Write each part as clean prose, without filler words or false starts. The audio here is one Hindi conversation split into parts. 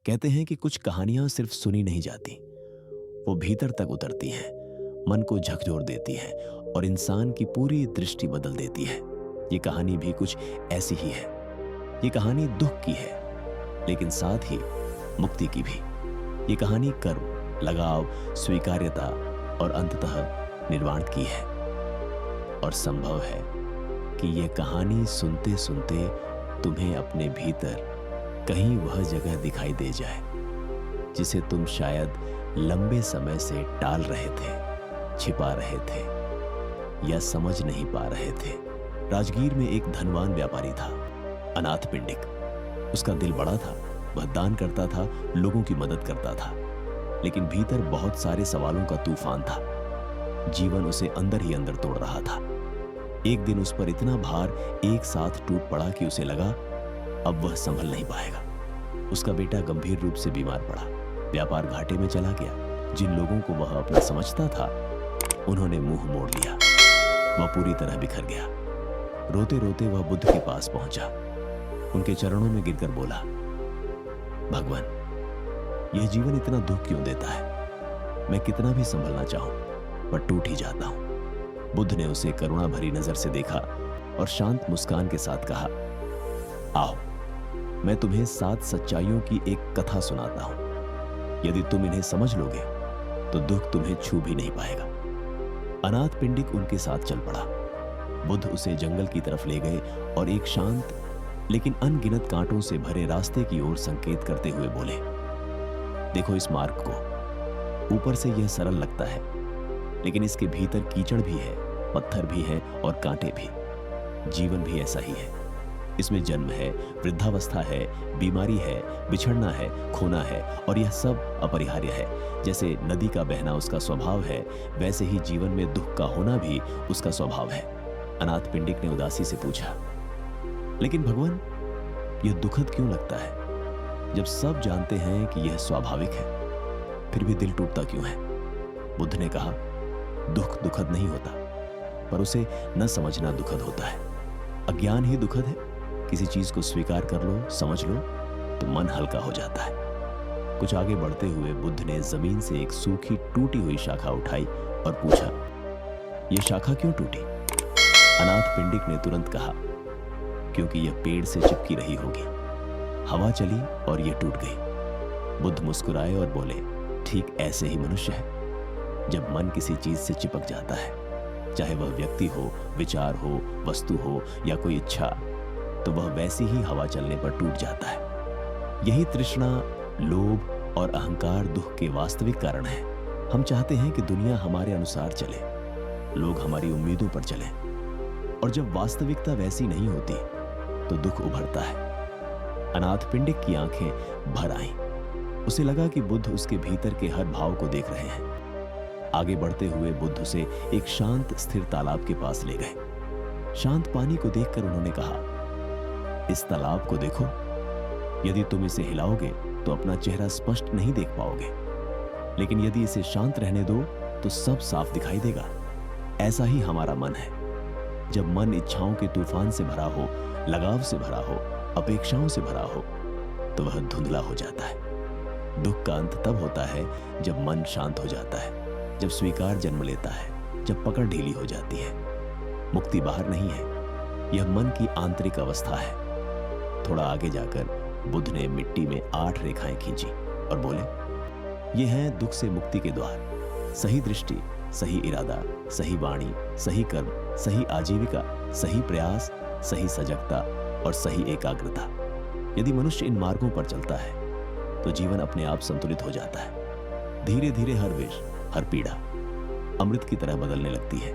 कहते हैं कि कुछ कहानियां सिर्फ सुनी नहीं जाती, वो भीतर तक उतरती हैं, मन को झकझोर देती हैं और इंसान की पूरी दृष्टि बदल देती है। ये कहानी भी कुछ ऐसी ही है। ये कहानी दुख की है, लेकिन साथ ही मुक्ति की भी। ये कहानी कर्म, लगाव, स्वीकार्यता और अंततः निर्वाण की है। और संभव है कि ये कहानी सुनते सुनते तुम्हें अपने भीतर कहीं वह जगह दिखाई दे जाए जिसे तुम शायद लंबे समय से टाल रहे थे, छिपा रहे थे या समझ नहीं पा रहे थे। राजगीर में एक धनवान व्यापारी था, अनाथ पिंडिक। उसका दिल बड़ा था, वह दान करता था, लोगों की मदद करता था, लेकिन भीतर बहुत सारे सवालों का तूफान था। जीवन उसे अंदर ही अंदर तोड़ रहा था। एक दिन उस पर इतना भार एक साथ टूट पड़ा कि उसे लगा अब वह संभल नहीं पाएगा। उसका बेटा गंभीर रूप से बीमार पड़ा, व्यापार घाटे में चला गया। जिन लोगों को वह अपना समझता था, उन्होंने मुंह मोड़ लिया। वह पूरी तरह बिखर गया। रोते रोते वह बुद्ध के पास पहुंचा। उनके चरणों में गिरकर बोला, भगवान, यह जीवन इतना दुख क्यों देता है? मैं कितना भी संभलना चाहूं पर टूट ही जाता हूं। बुद्ध ने उसे करुणा भरी नजर से देखा और शांत मुस्कान के साथ कहा, आओ, मैं तुम्हें 7 सच्चाइयों की एक कथा सुनाता हूं। यदि तुम इन्हें समझ लोगे तो दुख तुम्हें छू भी नहीं पाएगा। अनाथ पिंडिक उनके साथ चल पड़ा। बुद्ध उसे जंगल की तरफ ले गए और एक शांत लेकिन अनगिनत कांटों से भरे रास्ते की ओर संकेत करते हुए बोले, देखो इस मार्ग को। ऊपर से यह सरल लगता है, लेकिन इसके भीतर कीचड़ भी है, पत्थर भी है और कांटे भी। जीवन भी ऐसा ही है। इसमें जन्म है, वृद्धावस्था है, बीमारी है, बिछड़ना है, खोना है, और यह सब अपरिहार्य है। जैसे नदी का बहना उसका स्वभाव है, वैसे ही जीवन में दुख का होना भी उसका स्वभाव है। अनाथ पिंडिक ने उदासी से पूछा, लेकिन भगवान, यह दुखद क्यों लगता है? जब सब जानते हैं कि यह स्वाभाविक है, फिर भी दिल टूटता क्यों है? बुद्ध ने कहा, दुख दुखद नहीं होता, पर उसे न समझना दुखद होता है। अज्ञान ही दुखद है। किसी चीज को स्वीकार कर लो, समझ लो, तो मन हल्का हो जाता है। कुछ आगे बढ़ते हुए बुद्ध ने जमीन से एक सूखी टूटी हुई शाखा उठाई और पूछा, यह शाखा क्यों टूटी? अनाथ पिंडिक ने तुरंत कहा, क्योंकि यह पेड़ से चिपकी रही होगी। हवा चली और यह टूट गई। बुद्ध मुस्कुराए और बोले, ठीक ऐसे ही मनुष्य है। जब मन किसी चीज से चिपक जाता है, चाहे वह व्यक्ति हो, विचार हो, वस्तु हो या कोई इच्छा, तो वह वैसी ही हवा चलने पर टूट जाता है। यही तृष्णा, लोभ और अहंकार दुख के वास्तविक कारण है। हम चाहते हैं कि दुनिया हमारे अनुसार चले, लोग हमारी उम्मीदों पर चलें, और जब वास्तविकता वैसी नहीं होती तो दुख उभरता है। अनाथ पिंडिक की आंखें भर आईं। उसे लगा कि बुद्ध उसके भीतर के हर भाव को देख रहे हैं। आगे बढ़ते हुए बुद्ध उसे एक शांत स्थिर तालाब के पास ले गए। शांत पानी को देखकर उन्होंने कहा, इस तालाब को देखो। यदि तुम इसे हिलाओगे तो अपना चेहरा स्पष्ट नहीं देख पाओगे, लेकिन यदि इसे शांत रहने दो तो सब साफ दिखाई देगा। ऐसा ही हमारा मन है। जब मन इच्छाओं के तूफान से भरा हो, लगाव से भरा हो, अपेक्षाओं से भरा हो, तो वह धुंधला हो जाता है। दुख का अंत तब होता है जब मन शांत हो जाता है, जब स्वीकार जन्म लेता है, जब पकड़ ढीली हो जाती है। मुक्ति बाहर नहीं है, यह मन की आंतरिक अवस्था है। थोड़ा आगे जाकर बुद्ध ने मिट्टी में 8 रेखाएं खींची और बोले, ये हैं दुख से मुक्ति के द्वार। सही दृष्टि, सही इरादा, सही वाणी, सही कर्म, सही आजीविका, सही प्रयास, सही सजगता और सही एकाग्रता। यदि मनुष्य इन मार्गों पर चलता है तो जीवन अपने आप संतुलित हो जाता है। धीरे धीरे हर विष, हर पीड़ा अमृत की तरह बदलने लगती है,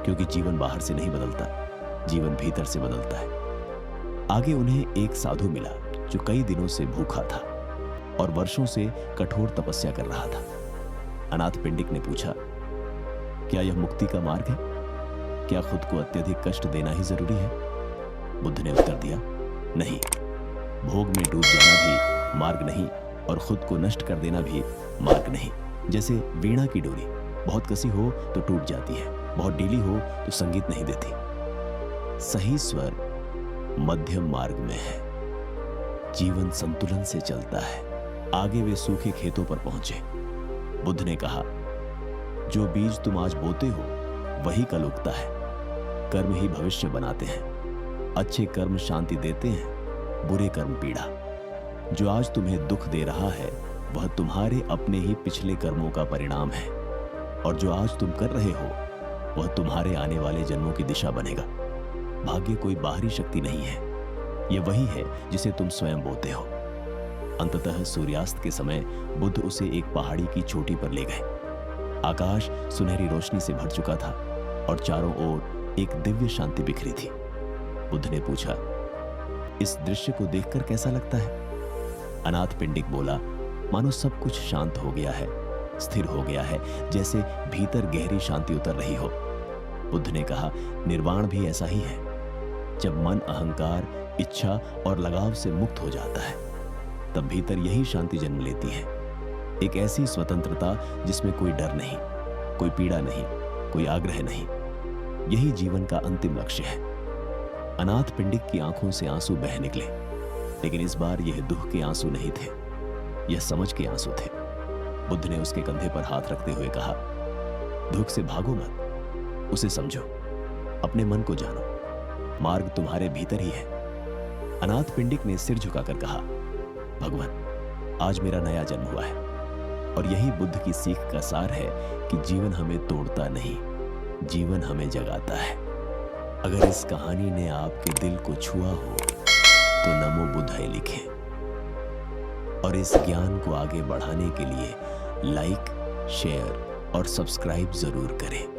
क्योंकि जीवन बाहर से नहीं बदलता, जीवन भीतर से बदलता है। आगे उन्हें एक साधु मिला जो कई दिनों से भूखा था और वर्षों से कठोर तपस्या कर रहा था। अनाथ पिंडिक ने पूछा, क्या यह मुक्ति का मार्ग है? क्या खुद को अत्यधिक कष्ट देना ही जरूरी है? बुद्ध ने उत्तर दिया, नहीं। भोग में डूब जाना भी मार्ग नहीं और खुद को नष्ट कर देना भी मार्ग नहीं। जैसे वीणा की डोरी बहुत कसी हो तो टूट जाती है, बहुत ढीली हो तो संगीत नहीं देती। सही स्वर मध्यम मार्ग में है। जीवन संतुलन से चलता है, आगे वे सूखे खेतों पर पहुंचे। बुद्ध ने कहा, जो बीज तुम आज बोते हो वही कल उगता है। कर्म ही भविष्य बनाते हैं। अच्छे कर्म शांति देते हैं, बुरे कर्म पीड़ा। जो आज तुम्हें दुख दे रहा है वह तुम्हारे अपने ही पिछले कर्मों का परिणाम है, और जो आज तुम कर रहे हो वह तुम्हारे आने वाले जन्मों की दिशा बनेगा। भाग्य कोई बाहरी शक्ति नहीं है, यह वही है जिसे तुम स्वयं बोते हो। अंततः सूर्यास्त के समय बुद्ध उसे एक पहाड़ी की चोटी पर ले गए। आकाश सुनहरी रोशनी से भर चुका था और चारों ओर एक दिव्य शांति बिखरी थी। बुद्ध ने पूछा, इस दृश्य को देखकर कैसा लगता है? अनाथ पिंडिक बोला, मानो सब कुछ शांत हो गया है, स्थिर हो गया है, जैसे भीतर गहरी शांति उतर रही हो। बुद्ध ने कहा, निर्वाण भी ऐसा ही है। जब मन अहंकार, इच्छा और लगाव से मुक्त हो जाता है तब भीतर यही शांति जन्म लेती है। एक ऐसी स्वतंत्रता जिसमें कोई डर नहीं, कोई पीड़ा नहीं, कोई आग्रह नहीं। यही जीवन का अंतिम लक्ष्य है। अनाथ पिंडिक की आंखों से आंसू बह निकले, लेकिन इस बार यह दुख के आंसू नहीं थे, यह समझ के आंसू थे। बुद्ध ने उसके कंधे पर हाथ रखते हुए कहा, दुख से भागो मत, उसे समझो, अपने मन को जानो, मार्ग तुम्हारे भीतर ही है। अनाथ पिंडिक ने सिर झुकाकर कहा, भगवान, आज मेरा नया जन्म हुआ है, और यही बुद्ध की सीख का सार है कि जीवन हमें तोड़ता नहीं, जीवन हमें जगाता है। अगर इस कहानी ने आपके दिल को छुआ हो तो नमो बुद्धाय लिखें, और इस ज्ञान को आगे बढ़ाने के लिए लाइक, शेयर और सब्सक्राइब जरूर करें।